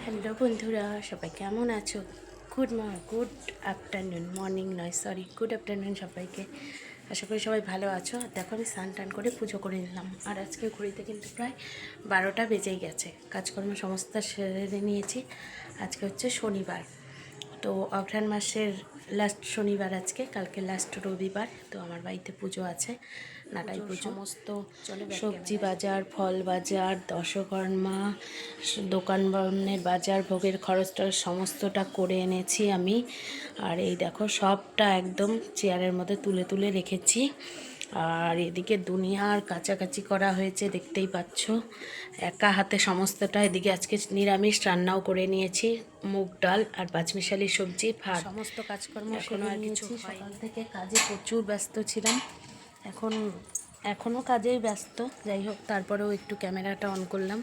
Hello বন্ধুরা, সবাই কেমন আছো? গুড আফটারনুন, মর্নিং নয় সরি, গুড আফটারনুন সবাইকে। আশা করি সবাই ভালো আছো। দেখো আমি স্নান টান করে পুজো করে নিলাম, আর আজকে ঘড়িতে কিন্তু প্রায় 12টা বেজেই গেছে। কাজকর্ম সমস্ত সেরে নিয়েছি। আজকে হচ্ছে শনিবার, তো অঘ্রাণ মাসের লাস্ট শনিবার আজকে, কালকে লাস্ট রবিবার। তো আমার বাড়িতে পুজো আছে, নাটাই পুজো। সমস্ত সবজি বাজার, ফল বাজার, দশকর্মা, দোকানের বাজার, ভোগের খরচটা সমস্তটা করে এনেছি আমি। আর এই দেখো সবটা একদম চেয়ারের মধ্যে তুলে তুলে রেখেছি। আর এদিকে দুনিয়ার কাছাকাছি করা হয়েছে, দেখতেই পাচ্ছ একা হাতে সমস্তটা। এদিকে আজকে নিরামিষ রান্নাও করে নিয়েছি, মুগ ডাল আর পাঁচমিশালি সবজি, ভাত। সমস্ত কাজকর্ম এখনও আর কিছু সকাল থেকে কাজে প্রচুর ব্যস্ত ছিলাম। এখনও কাজেই ব্যস্ত, যাই হোক তারপরেও একটু ক্যামেরাটা অন করলাম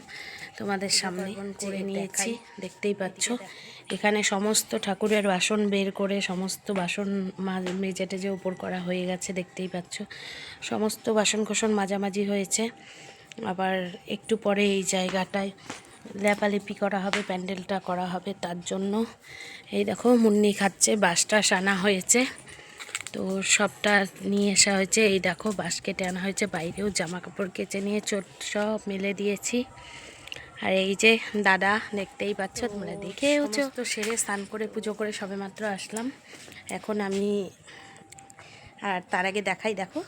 তোমাদের সামনে করে নিয়েছি। দেখতেই পাচ্ছ এখানে সমস্ত ঠাকুরের বাসন বের করে সমস্ত বাসন মেজে টেজে উপর করা হয়ে গেছে। দেখতেই পাচ্ছ সমস্ত বাসন কোসন মাঝামাঝি হয়েছে। আবার একটু পরে এই জায়গাটায় লেপালেপি করা হবে, প্যান্ডেলটা করা হবে, তার জন্য এই দেখো মুন্নি খাচ্ছে, বাঁশটা আনা হয়েছে, তো সবটা নিয়ে আসা হয়েছে। এই দেখো বাঁশ কেটে আনা হয়েছে, বাইরেও জামা কাপড় কেচে নিয়ে সব মেলে দিয়েছি। আর এই যে দাদা, দেখতেই পাচ্ছ তোমরা, দেখেওছো। তো সেরে স্নান করে পুজো করে সবেমাত্র আসলাম এখন আমি। আর তার আগে দেখাই, দেখো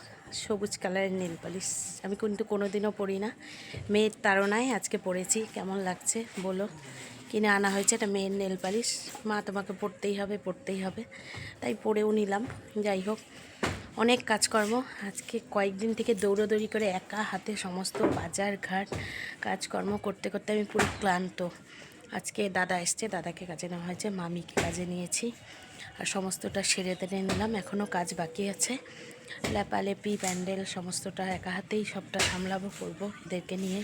সবুজ কালারের নেল পালিশ আমি কিন্তু কোনোদিনও পরি না, মেয়ের তাড়নায় আজকে পরেছি। কেমন লাগছে বলো? কিনে আনা হয়েছে এটা মেয়ের নেল পালিশ, মা তোমাকে পড়তেই হবে, তাই পরেও নিলাম। যাই হোক, অনেক কাজকর্ম আজকে, কয়েকদিন থেকে দৌড়োদৌড়ি করে একা হাতে সমস্ত বাজার ঘাট কাজকর্ম করতে করতে আমি পুরো ক্লান্ত। আজকে দাদা এসছে, দাদাকে কাজে নেওয়া হয়েছে, মামিকে কাজে নিয়েছি, আর সমস্তটা সেরে তেরে নিলাম। এখনও কাজ বাকি আছে, লেপালেপি প্যান্ডেল সমস্তটা একা হাতেই সবটা সামলাবো, করবো এদেরকে নিয়ে।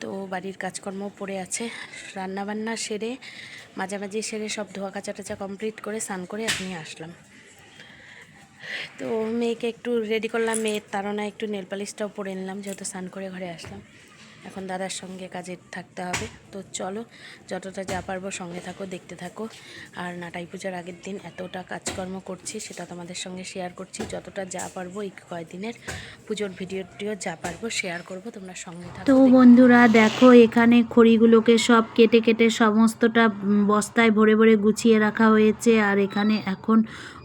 তো বাড়ির কাজকর্ম পড়ে আছে, রান্নাবান্না সেরে মাঝামাঝি সেরে সব ধোয়া কাচা টাচা কমপ্লিট করে স্নান করে আপনি আসলাম। তো মেয়েকে একটু রেডি করলাম, মেয়ের তাড়নায় একটু নেল পালিশটাও পরে নিলাম, যেহেতু স্নান করে ঘরে আসলাম। এখন দাদার সঙ্গে কাজে থাকতে হবে। তো চলো, যতটা যা পারবো সঙ্গে থাকো, দেখতে থাকো। আর নাটাই পূজার আগের দিন এতটা কাজকর্ম করছি, সেটা তোমাদের সঙ্গে শেয়ার করছি। যতটা যা পারবো এই কয়দিনের পুজোর ভিডিওটিও যা পারবো শেয়ার করব, তোমরা সঙ্গে থাকো। তো বন্ধুরা দেখো, এখানে খড়িগুলোকে সব কেটে কেটে সমস্তটা বস্তায় ভরে ভরে গুছিয়ে রাখা হয়েছে। আর এখানে এখন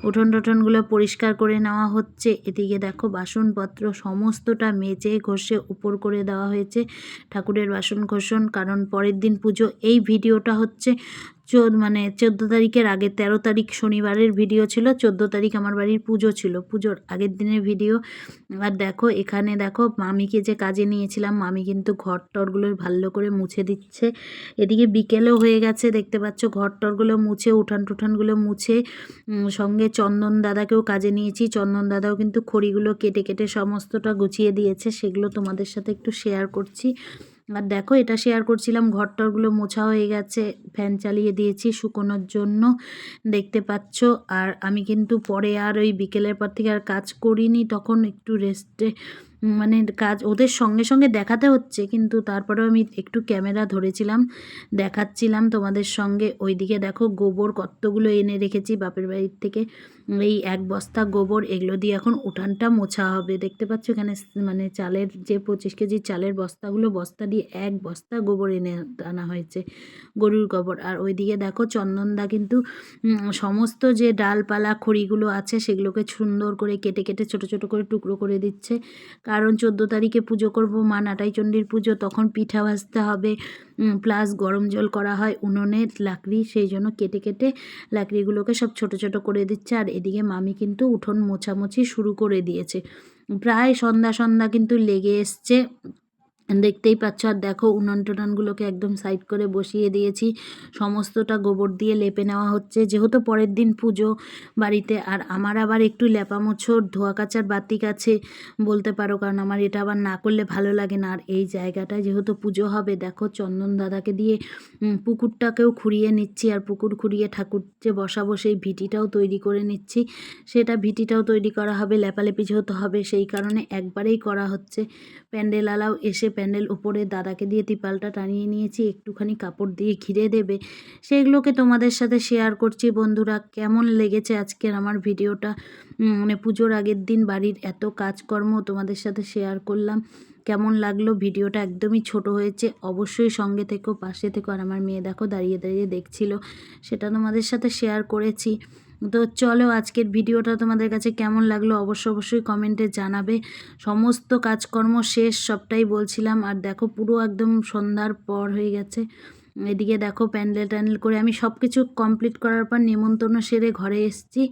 উঠোন টোঠনগুলো পরিষ্কার করে নেওয়া হচ্ছে। এদিকে দেখো বাসনপত্র সমস্তটা মেজে ঘষে উপর করে দেওয়া হয়েছে, ঠাকুরের বাসন ঘষণ, কারণ পরের দিন পুজো। এই ভিডিওটা হচ্ছে 14 তারিখের আগে, 13 তারিখ শনিবারের ভিডিও ছিল, 14 তারিখ আমার বাড়ির পুজো ছিল, পুজোর আগের দিনের ভিডিও। আর দেখো এখানে দেখো মামিকে যে কাজে নিয়েছিলাম, মামি কিন্তু ঘর টরগুলো ভালো করে মুছে দিচ্ছে। এদিকে বিকেলও হয়ে গেছে, দেখতে পাচ্ছ ঘর টরগুলো মুছে, উঠান টুঠানগুলো মুছে। সঙ্গে চন্দন দাদাকেও কাজে নিয়েছি, চন্দন দাদাও কিন্তু খড়িগুলো কেটে কেটে সমস্তটা গুছিয়ে দিয়েছে, সেগুলো তোমাদের সাথে একটু শেয়ার করছি। আর দেখো এটা শেয়ার করছিলাম, ঘর টরগুলো মোছা হয়ে গেছে, ফ্যান চালিয়ে দিয়েছি শুকোনোর জন্য, দেখতে পাচ্ছ। আর আমি কিন্তু পরে আর ওই বিকেলের পর থেকে আর কাজ করিনি, তখন একটু রেস্টে, মানে কাজ ওদের সঙ্গে সঙ্গে দেখাতে হচ্ছে, কিন্তু তারপরেও আমি একটু ক্যামেরা ধরেছিলাম, দেখাচ্ছিলাম তোমাদের সঙ্গে। ওইদিকে দেখো গোবর কতগুলো এনে রেখেছি বাপের বাড়ির থেকে, এই 1 বস্তা গোবর, এগুলো দিয়ে এখন উঠানটা মোছা হবে। দেখতে পাচ্ছ এখানে মানে চালের যে 25 কেজি চালের বস্তাগুলো, বস্তা দিয়ে 1 বস্তা গোবর এনে আনা হয়েছে, গরুর গোবর। আর ওইদিকে দেখো চন্দনদা কিন্তু সমস্ত যে ডালপালা খড়িগুলো আছে সেগুলোকে সুন্দর করে কেটে কেটে ছোট ছোট করে টুকরো করে দিচ্ছে, কারণ 14 তারিখে পুজো করব, মা নাটাই চণ্ডীর পুজো, তখন পিঠা ভাজতে হবে, প্লাস গরম জল করা হয় উনুনে লাকড়ি, সেই জন্য কেটে কেটে লাকড়িগুলোকে সব ছোট ছোট করে দিচ্ছে। আর এদিকে মামি কিন্তু উঠোন মোছামুছি শুরু করে দিয়েছে, প্রায় সন্ধ্যা সন্ধ্যা কিন্তু লেগে এসছে, দেখতেই পাচ্ছ। আর দেখো উনান টুনানগুলোকে একদম সাইড করে বসিয়ে দিয়েছি, সমস্তটা গোবর দিয়ে লেপে নেওয়া হচ্ছে, যেহেতু পরের দিন পুজো বাড়িতে। আর আমার আবার একটু লেপা মোছর ধোয়া কাচার বাতিক আছে বলতে পারো, কারণ আমার এটা আবার না করলে ভালো লাগে না। আর এই জায়গাটায় যেহেতু পুজো হবে, দেখো চন্দন দাদাকে দিয়ে পুকুরটাকেও খুঁড়িয়ে নিচ্ছি, আর পুকুর খুঁড়িয়ে ঠাকুর যে বসাবো সেই ভিটিটাও তৈরি করে নিচ্ছি, সেটা ভিটিটাও তৈরি করা হবে, লেপালেপি যেহেতু হবে সেই কারণে একবারেই করা হচ্ছে। প্যান্ডেলওয়ালাও এসে প্যান্ডেল উপরে দাদাকে দিয়ে তিরপালটা টানিয়ে নিয়েছি, একটুখানি কাপড় দিয়ে ঘিরে দেবে, সেগুলোকে তোমাদের সাথে শেয়ার করছি। বন্ধুরা, কেমন লেগেছে আজকের আমার ভিডিওটা? মানে পুজোর আগের দিন বাড়ির এত কাজকর্ম তোমাদের সাথে শেয়ার করলাম। কেমন লাগলো ভিডিওটা? একদমই ছোট হয়েছে, অবশ্যই সঙ্গে থেকো, পাশে থেকো। আর আমার মেয়ে দেখো দাঁড়িয়ে দাঁড়িয়ে দেখছিল, সেটা তোমাদের সাথে শেয়ার করেছি। তো চলো, আজকের ভিডিওটা তোমাদের কাছে কেমন লাগলো অবশ্যই কমেন্টে জানাবে। সমস্ত কাজকর্ম শেষ সবটাই বলছিলাম, আর দেখো পুরো একদম সন্ধ্যার পর হয়ে গেছে। এদিকে দেখো প্যান্ডেল ট্যান্ডেল করে আমি সব কিছু কমপ্লিট করার পর নেমন্তন্ন সেরে ঘরে এসেছি।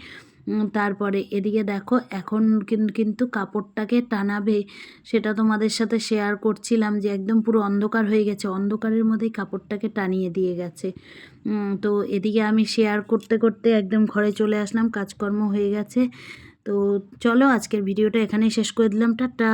তারপরে এদিকে দেখো এখন কিন্তু কাপড়টাকে টানাবে, সেটা তোমাদের সাথে শেয়ার করছিলাম যে একদম পুরো অন্ধকার হয়ে গেছে, অন্ধকারের মধ্যেই কাপড়টাকে টানিয়ে দিয়ে গেছে। তো এদিকে আমি শেয়ার করতে করতে একদম ঘরে চলে আসলাম, কাজকর্ম হয়ে গেছে। তো চলো, আজকের ভিডিওটা এখানেই শেষ করে দিলাম। টাটা।